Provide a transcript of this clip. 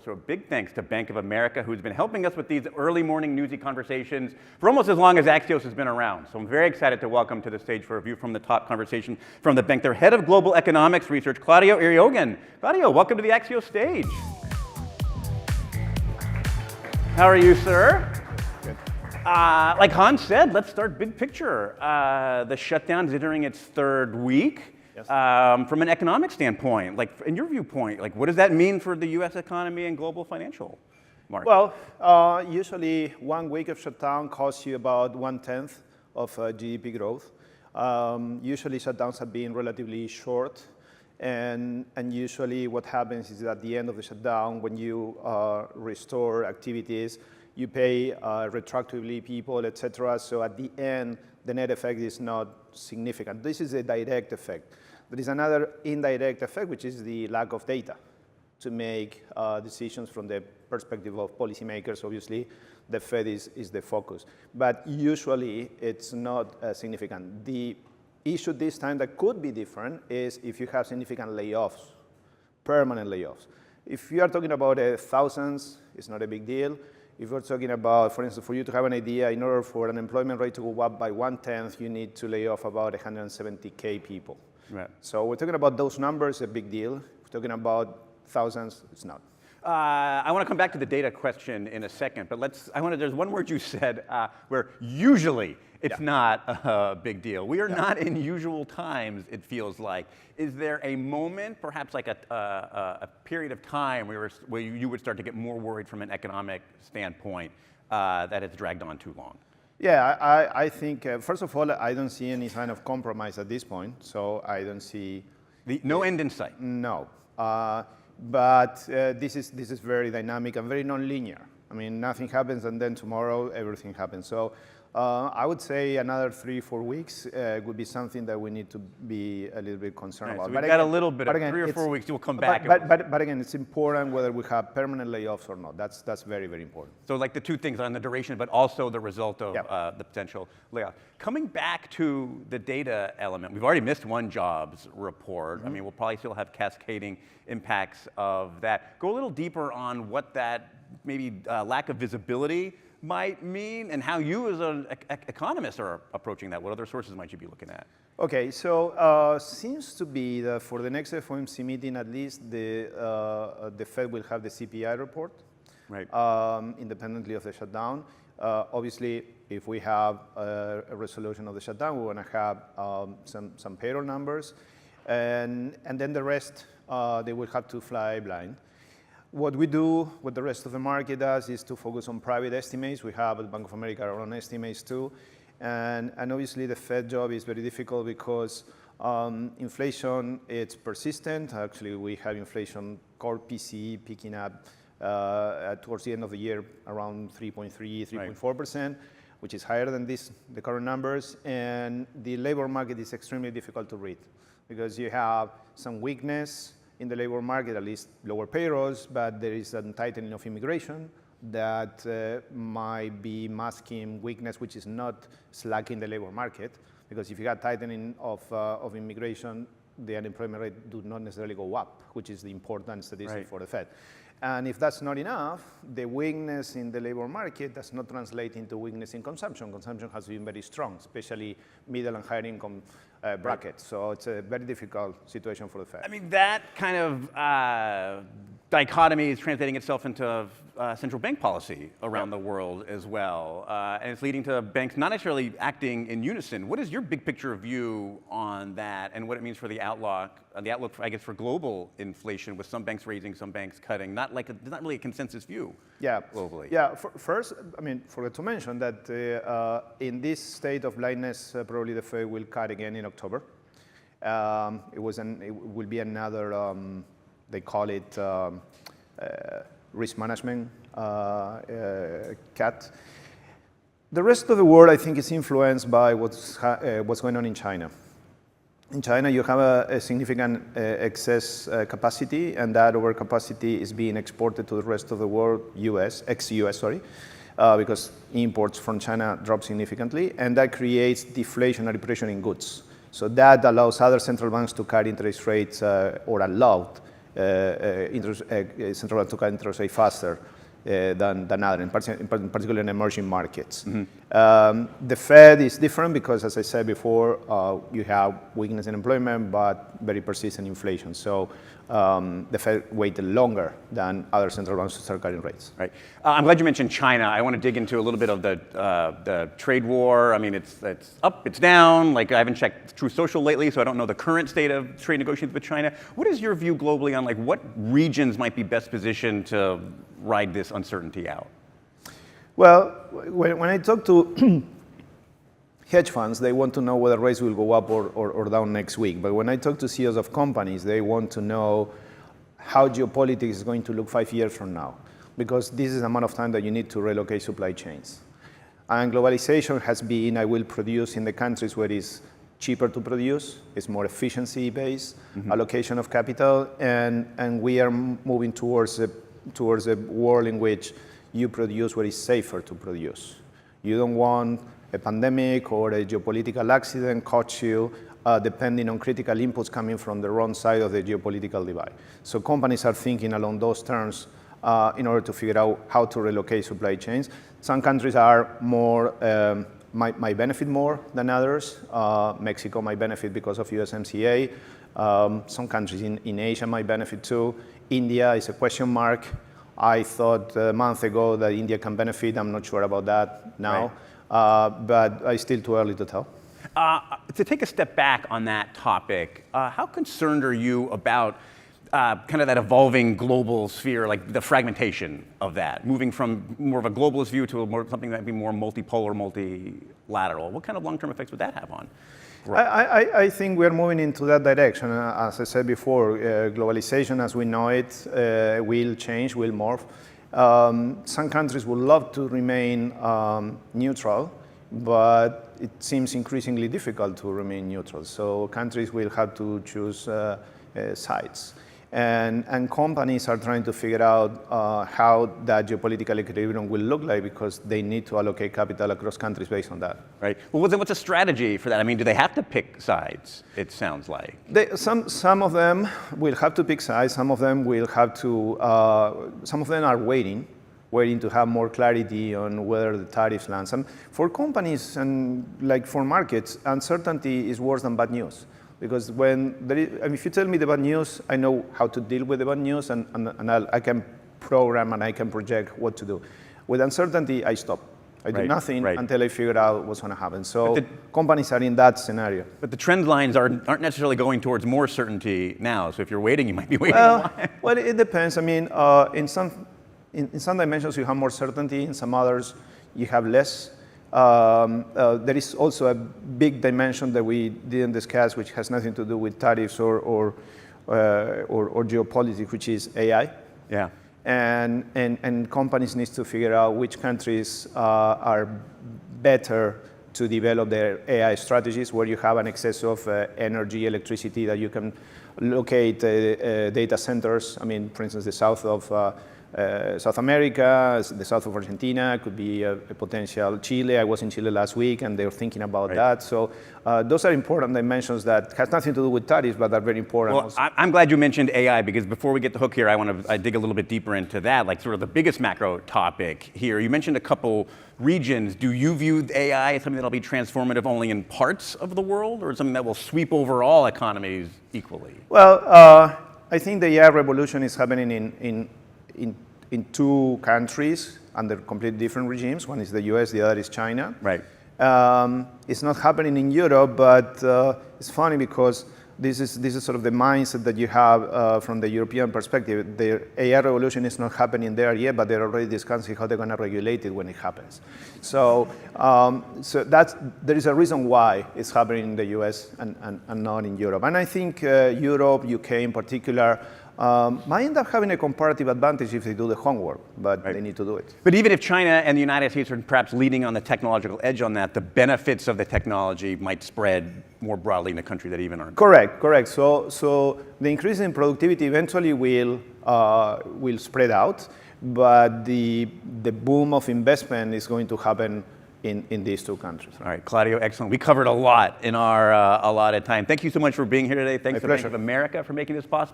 So a big thanks to Bank of America, who's been helping us with these early morning newsy conversations for almost as long as Axios has been around. So I'm very excited to welcome to the stage for a view from the top conversation from the bank, their head of global economics research, Claudio Irigoyen. Claudio, welcome to the Axios stage. How are you, sir? Good. Like Hans said, let's start big picture. The shutdown is entering its third week. Yes. From an economic standpoint, like in your viewpoint, like what does that mean for the U.S. economy and global financial market? Well, usually 1 week of shutdown costs you about 1/10 of GDP growth. Usually shutdowns have been relatively short, and usually what happens is at the end of the shutdown, when you restore activities, you pay retroactively people, etc. So at the end, the net effect is not significant. This is a direct effect. There is another indirect effect, which is the lack of data to make decisions from the perspective of policymakers. Obviously, the Fed is the focus. But usually, it's not significant. The issue this time that could be different is if you have significant layoffs, permanent layoffs. If you are talking about thousands, it's not a big deal. If we're talking about, for instance, for you to have an idea, in order for an employment rate to go up by 1/10, you need to lay off about 170K people. Right. So we're talking about those numbers, a big deal. If we're talking about thousands, it's not. I want to come back to the data question in a second, but there's one word you said where usually it's not a big deal. We are not in usual times, it feels like. Is there a moment, perhaps like a period of time where you would start to get more worried from an economic standpoint that it's dragged on too long? Yeah, I think, first of all, I don't see any sign of compromise at this point, so I don't see... No end in sight? No. But this is very dynamic and very non-linear. I mean, nothing happens and then tomorrow everything happens. So I would say another 3-4 weeks would be something that we need to be a little bit concerned about. So we've got a little bit of 3 or 4 weeks. We'll come back. But again, it's important whether we have permanent layoffs or not. That's very, very important. So like the two things on the duration, but also the result of the potential layoff. Coming back to the data element, we've already missed one jobs report. I mean, we'll probably still have cascading impacts of that. Go a little deeper on what that maybe lack of visibility might mean and how you as an economist are approaching that. What other sources might you be looking at? Okay, so seems to be that for the next FOMC meeting, at least the Fed will have the CPI report, right? Independently of the shutdown. Obviously, if we have a resolution of the shutdown, we want to have some payroll numbers, and then the rest they will have to fly blind. What we do, what the rest of the market does, is to focus on private estimates. We have at Bank of America our own estimates too. And obviously the Fed job is very difficult because inflation, it's persistent. Actually, we have inflation, core PCE picking up towards the end of the year around 3.3, 3.4%, which is higher than the current numbers. And the labor market is extremely difficult to read because you have some weakness in the labor market, at least lower payrolls, but there is a tightening of immigration that might be masking weakness, which is not slack in the labor market, because if you got tightening of immigration, the unemployment rate do not necessarily go up, which is the important statistic for the Fed. And if that's not enough, the weakness in the labor market does not translate into weakness in consumption. Consumption has been very strong, especially middle and higher income brackets. So it's a very difficult situation for the Fed. I mean, that kind of dichotomy is translating itself into central bank policy around the world as well. And it's leading to banks not necessarily acting in unison. What is your big picture view on that and what it means for the outlook, I guess, for global inflation, with some banks raising, some banks cutting? Not really a consensus view globally. Yeah, first, I mean, forgot to mention that in this state of blindness, probably the Fed will cut again in October. It will be another, they call it risk management cut. The rest of the world, I think, is influenced by what's going on in China. In China, you have a significant excess capacity, and that overcapacity is being exported to the rest of the world, ex-US, sorry, because imports from China drop significantly, and that creates deflationary pressure in goods. So that allows other central banks to cut interest rates, or allowed central banks to cut interest rate faster than others, in particular in emerging markets. The Fed is different because, as I said before, you have weakness in employment, but very persistent inflation. So the Fed waited longer than other central banks to start cutting rates. Right. I'm glad you mentioned China. I want to dig into a little bit of the trade war. I mean, it's up, it's down. Like, I haven't checked Truth Social lately, so I don't know the current state of trade negotiations with China. What is your view globally on, like, what regions might be best positioned to ride this uncertainty out? Well, when I talk to hedge funds, they want to know whether rates will go up or down next week. But when I talk to CEOs of companies, they want to know how geopolitics is going to look 5 years from now, because this is the amount of time that you need to relocate supply chains. And globalization has been, I will produce in the countries where it's cheaper to produce, it's more efficiency-based allocation of capital, and we are moving towards a world in which you produce where it's safer to produce. You don't want a pandemic or a geopolitical accident caught you depending on critical inputs coming from the wrong side of the geopolitical divide. So companies are thinking along those terms in order to figure out how to relocate supply chains. Some countries are more, might benefit more than others. Mexico might benefit because of USMCA. Some countries in Asia might benefit too. India is a question mark. I thought a month ago that India can benefit. I'm not sure about that now. Right. But it's still too early to tell. To take a step back on that topic, how concerned are you about kind of that evolving global sphere, like the fragmentation of that, moving from more of a globalist view to something that would be more multipolar, multilateral? What kind of long-term effects would that have on? I think we're moving into that direction. As I said before, globalization as we know it will change, will morph. Some countries would love to remain neutral, but it seems increasingly difficult to remain neutral. So countries will have to choose sides. And companies are trying to figure out how that geopolitical equilibrium will look like, because they need to allocate capital across countries based on that. Right. Well, then what's a strategy for that? I mean, do they have to pick sides, it sounds like? Some of them will have to pick sides. Some of them will have to, some of them are waiting to have more clarity on whether the tariffs land. For companies and like for markets, uncertainty is worse than bad news. Because when there is, I mean, if you tell me the bad news, I know how to deal with the bad news, and I can program and I can project what to do. With uncertainty, I stop. I do nothing until I figure out what's going to happen. So companies are in that scenario. But the trend lines aren't necessarily going towards more certainty now. So if you're waiting, you might be waiting. Well, it depends. I mean, in some dimensions, you have more certainty. In some others, you have less. There is also a big dimension that we didn't discuss, which has nothing to do with tariffs or geopolitics, which is AI. Yeah. And companies need to figure out which countries are better to develop their AI strategies, where you have an excess of energy, electricity, that you can locate data centers. I mean, for instance, the south of South America, the south of Argentina, could be a potential Chile. I was in Chile last week, and they're thinking about that. So those are important dimensions that has nothing to do with tariffs, but are very important. Well, I'm glad you mentioned AI, because before we get the hook here, I want to dig a little bit deeper into that, like sort of the biggest macro topic here. You mentioned a couple regions. Do you view AI as something that'll be transformative only in parts of the world, or something that will sweep over all economies equally? Well, I think the AI revolution is happening in two countries under completely different regimes. One is the US, the other is China. Right. It's not happening in Europe, but it's funny because this is sort of the mindset that you have from the European perspective. The AI revolution is not happening there yet, but they're already discussing how they're going to regulate it when it happens. So, there is a reason why it's happening in the US and not in Europe. And I think Europe, UK in particular, might end up having a comparative advantage if they do the homework, but they need to do it. But even if China and the United States are perhaps leading on the technological edge on that, the benefits of the technology might spread more broadly in a country that even aren't. Correct. So the increase in productivity eventually will spread out, but the boom of investment is going to happen in these two countries. All right, Claudio, excellent. We covered a lot in our allotted time. Thank you so much for being here today. Thanks to Bank of America for making this possible.